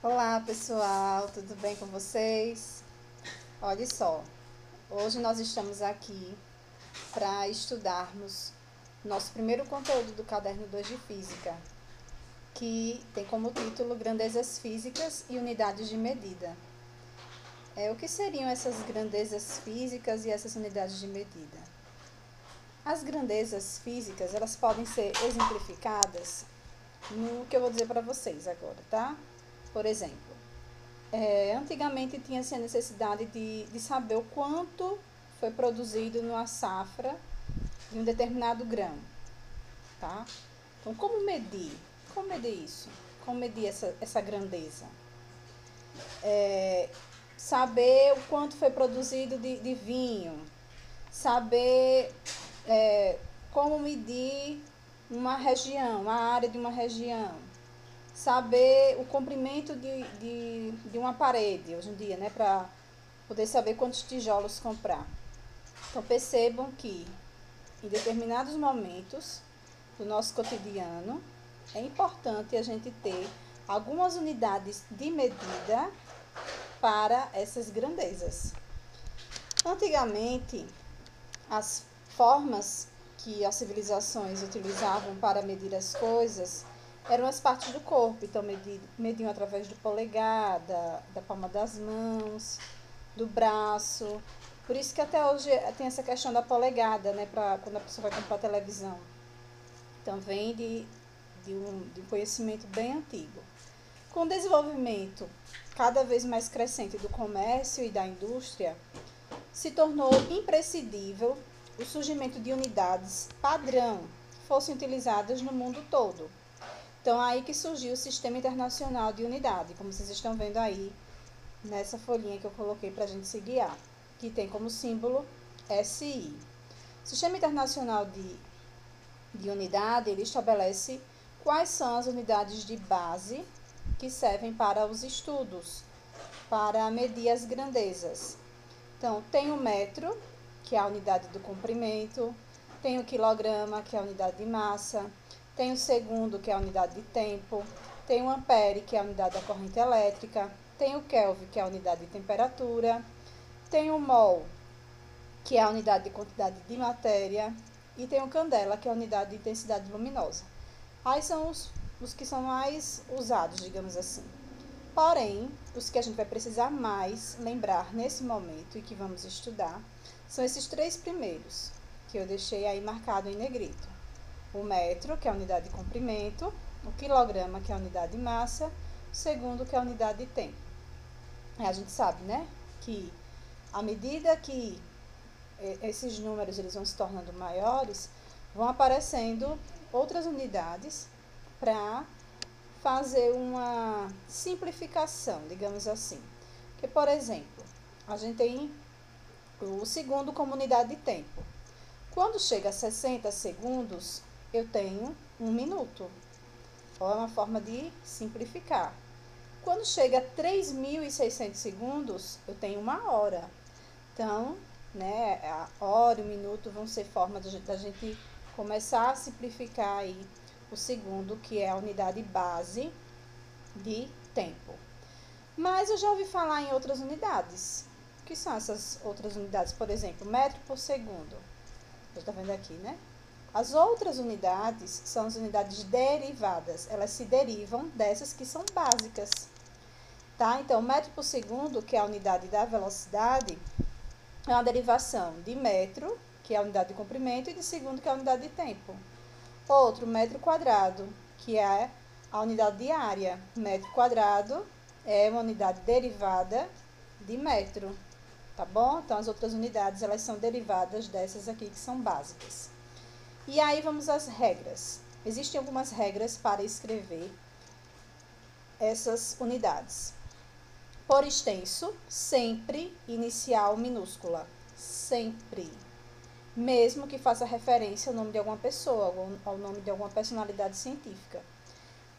Olá pessoal, tudo bem com vocês? Olha só, hoje nós estamos aqui para estudarmos nosso primeiro conteúdo do Caderno 2 de Física, que tem como título Grandezas Físicas e Unidades de Medida. O que seriam essas grandezas físicas e essas unidades de medida? As grandezas físicas, elas podem ser exemplificadas no que eu vou dizer para vocês agora, tá? Por exemplo, antigamente tinha-se a necessidade de saber o quanto foi produzido numa safra de um determinado grão, tá? Então, como medir? Como medir isso? Como medir essa grandeza? Saber o quanto foi produzido de vinho, saber como medir uma região, a área de uma região, saber o comprimento de uma parede hoje em dia, né, para poder saber quantos tijolos comprar. Então percebam que em determinados momentos do nosso cotidiano é importante a gente ter algumas unidades de medida para essas grandezas. Antigamente, as formas que as civilizações utilizavam para medir as coisas eram as partes do corpo. Então, mediam através do polegar, da palma das mãos, do braço. Por isso que até hoje tem essa questão da polegada, né, para quando a pessoa vai comprar televisão. Então, vem de um conhecimento bem antigo. Com o desenvolvimento cada vez mais crescente do comércio e da indústria, se tornou imprescindível o surgimento de unidades padrão que fossem utilizadas no mundo todo. Então, aí que surgiu o Sistema Internacional de Unidade, como vocês estão vendo aí nessa folhinha que eu coloquei para a gente se guiar, que tem como símbolo SI. O Sistema Internacional de Unidade, ele estabelece quais são as unidades de base que servem para os estudos, para medir as grandezas. Então, tem o metro, que é a unidade do comprimento, tem o quilograma, que é a unidade de massa, tem o segundo, que é a unidade de tempo, tem o ampere, que é a unidade da corrente elétrica, tem o Kelvin, que é a unidade de temperatura, tem o mol, que é a unidade de quantidade de matéria, e tem o candela, que é a unidade de intensidade luminosa. Aí são os que são mais usados, digamos assim. Porém, os que a gente vai precisar mais lembrar nesse momento e que vamos estudar são esses três primeiros, que eu deixei aí marcado em negrito. O metro, que é a unidade de comprimento, o quilograma, que é a unidade de massa, o segundo, que é a unidade de tempo. A gente sabe, né, que à medida que esses números eles vão se tornando maiores, vão aparecendo outras unidades para fazer uma simplificação, digamos assim. Que, por exemplo, a gente tem o segundo como unidade de tempo. Quando chega a 60 segundos, eu tenho 1 minuto. É uma forma de simplificar. Quando chega a 3.600 segundos, eu tenho 1 hora. Então, né, a hora e o minuto vão ser formas da gente começar a simplificar aí o segundo, que é a unidade base de tempo. Mas eu já ouvi falar em outras unidades. O que são essas outras unidades? Por exemplo, metro por segundo. Você está vendo aqui, né? As outras unidades são as unidades derivadas. Elas se derivam dessas que são básicas. Tá? Então, metro por segundo, que é a unidade da velocidade, é uma derivação de metro, que é a unidade de comprimento, e de segundo, que é a unidade de tempo. Outro, metro quadrado, que é a unidade de área. Metro quadrado é uma unidade derivada de metro, tá bom? Então, as outras unidades, elas são derivadas dessas aqui, que são básicas. E aí, vamos às regras. Existem algumas regras para escrever essas unidades. Por extenso, sempre inicial minúscula. Sempre. Mesmo que faça referência ao nome de alguma pessoa, ao nome de alguma personalidade científica.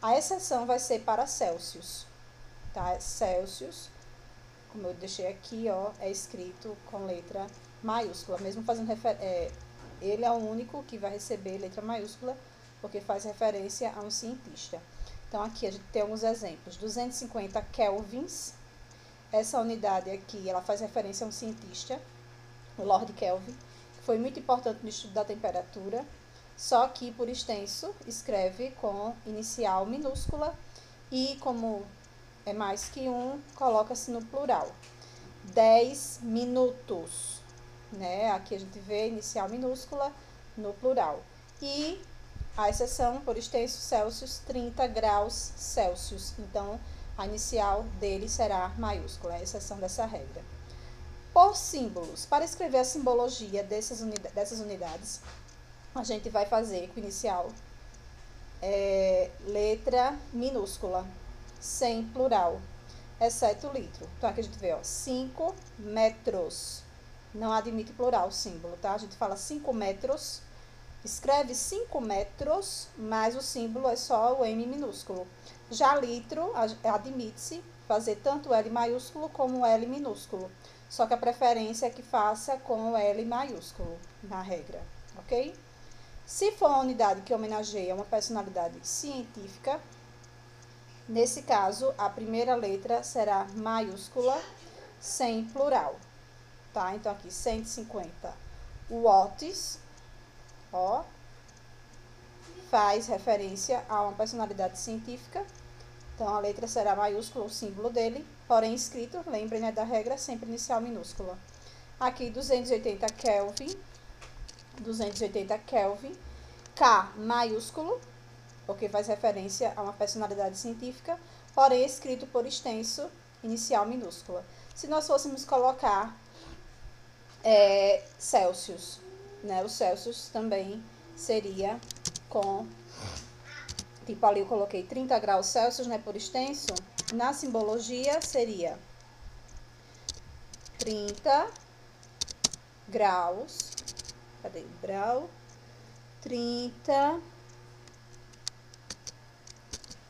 A exceção vai ser para Celsius, tá? Celsius, como eu deixei aqui, ó, é escrito com letra maiúscula, mesmo fazendo ele é o único que vai receber letra maiúscula, porque faz referência a um cientista. Então, aqui a gente tem alguns exemplos. 250 kelvins. Essa unidade aqui, ela faz referência a um cientista, o Lord Kelvin, que foi muito importante no estudo da temperatura, só que, por extenso, escreve com inicial minúscula e, como é mais que um, coloca-se no plural. 10 minutos, né? Aqui a gente vê inicial minúscula no plural. E a exceção, por extenso, Celsius, 30 graus Celsius. Então, a inicial dele será maiúscula, a exceção dessa regra. Por símbolos, para escrever a simbologia dessas unidades, a gente vai fazer com inicial letra minúscula, sem plural, exceto litro. Então, aqui a gente vê, ó, 5 metros. Não admite plural o símbolo, tá? A gente fala 5 metros, escreve 5 metros, mas o símbolo é só o M minúsculo. Já litro, admite-se fazer tanto L maiúsculo como L minúsculo. Só que a preferência é que faça com o L maiúsculo, na regra, ok? Se for uma unidade que homenageia uma personalidade científica, nesse caso, a primeira letra será maiúscula, sem plural, tá? Então, aqui, 150 watts, ó, faz referência a uma personalidade científica. Então, a letra será maiúscula, o símbolo dele, porém escrito, lembrem, né, da regra, sempre inicial minúscula. Aqui, 280 Kelvin, K maiúsculo, porque faz referência a uma personalidade científica, porém escrito por extenso, inicial minúscula. Se nós fôssemos colocar Celsius, né, o Celsius também seria com, tipo ali eu coloquei 30 graus Celsius, né, por extenso, na simbologia seria 30 graus, cadê o grau? 30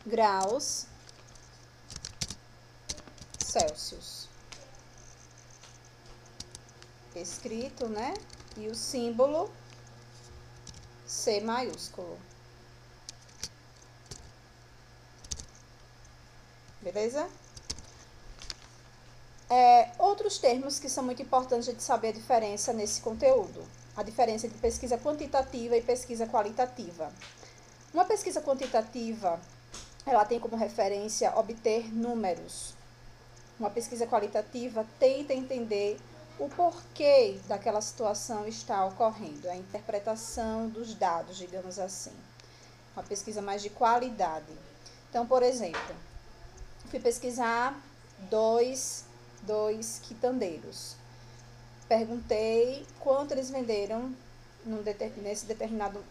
graus Celsius. Escrito, né? E o símbolo C maiúsculo. Beleza? Outros termos que são muito importantes de saber a diferença nesse conteúdo. A diferença entre pesquisa quantitativa e pesquisa qualitativa. Uma pesquisa quantitativa, ela tem como referência obter números. Uma pesquisa qualitativa tenta entender o porquê daquela situação está ocorrendo, a interpretação dos dados, digamos assim. Uma pesquisa mais de qualidade. Então, por exemplo, fui pesquisar dois quitandeiros. Perguntei quanto eles venderam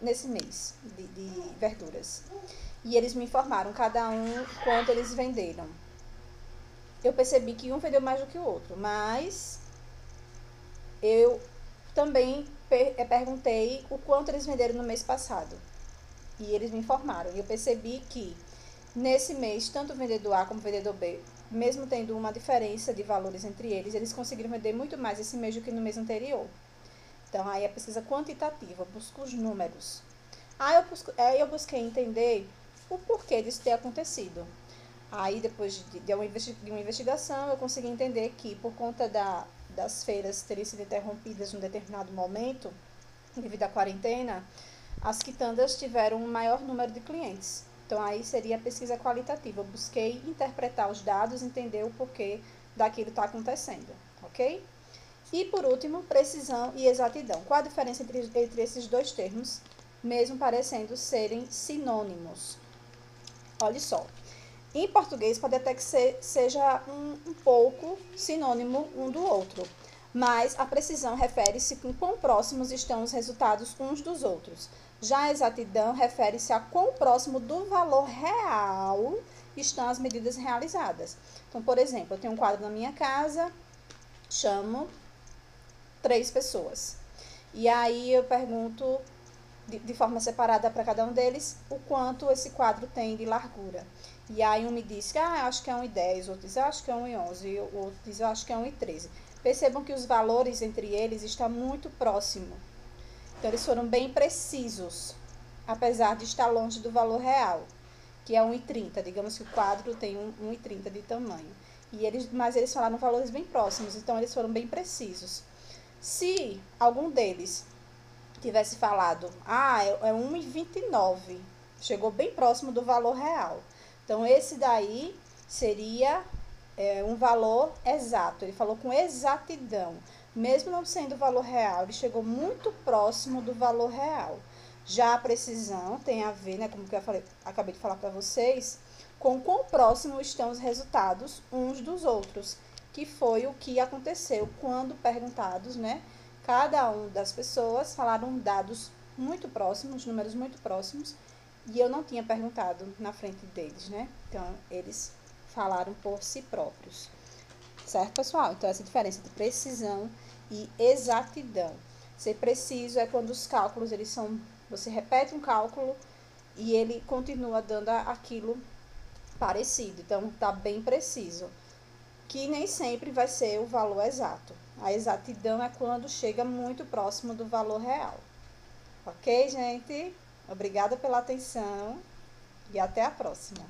nesse mês de verduras. E eles me informaram, cada um, quanto eles venderam. Eu percebi que um vendeu mais do que o outro, mas eu também perguntei o quanto eles venderam no mês passado. E eles me informaram. E eu percebi que nesse mês, tanto o vendedor A como o vendedor B, mesmo tendo uma diferença de valores entre eles, eles conseguiram vender muito mais esse mês do que no mês anterior. Então, aí a pesquisa quantitativa, eu busco os números. Aí eu busquei entender o porquê disso ter acontecido. Aí, depois de uma investigação, eu consegui entender que, por conta das feiras terem sido interrompidas em um determinado momento, devido à quarentena, as quitandas tiveram um maior número de clientes. Então, aí seria a pesquisa qualitativa. Eu busquei interpretar os dados, entender o porquê daquilo está acontecendo, ok? E, por último, precisão e exatidão. Qual a diferença entre esses dois termos, mesmo parecendo serem sinônimos? Olha só. Em português, pode até que seja um pouco sinônimo um do outro, mas a precisão refere-se com quão próximos estão os resultados uns dos outros. Já a exatidão refere-se a quão próximo do valor real estão as medidas realizadas. Então, por exemplo, eu tenho um quadro na minha casa, chamo 3 pessoas. E aí eu pergunto de forma separada para cada um deles o quanto esse quadro tem de largura. E aí um me diz que acho que é 1,10, outro diz acho que é 1,11, o outro diz acho que é 1,13. Percebam que os valores entre eles estão muito próximos. Então, eles foram bem precisos, apesar de estar longe do valor real, que é 1,30. Digamos que o quadro tem 1,30 de tamanho. Mas eles falaram valores bem próximos, então eles foram bem precisos. Se algum deles tivesse falado, é 1,29, chegou bem próximo do valor real. Então, esse daí seria um valor exato. Ele falou com exatidão. Mesmo não sendo o valor real, ele chegou muito próximo do valor real. Já a precisão tem a ver, né, como que acabei de falar para vocês, com quão próximo estão os resultados uns dos outros, que foi o que aconteceu quando perguntados, né? Cada uma das pessoas falaram dados muito próximos, números muito próximos, e eu não tinha perguntado na frente deles, né? Então, eles falaram por si próprios. Certo, pessoal? Então, essa diferença entre precisão e exatidão. Ser preciso é quando os cálculos, eles são... Você repete um cálculo e ele continua dando aquilo parecido. Então, está bem preciso. Que nem sempre vai ser o valor exato. A exatidão é quando chega muito próximo do valor real. Ok, gente? Obrigada pela atenção e até a próxima.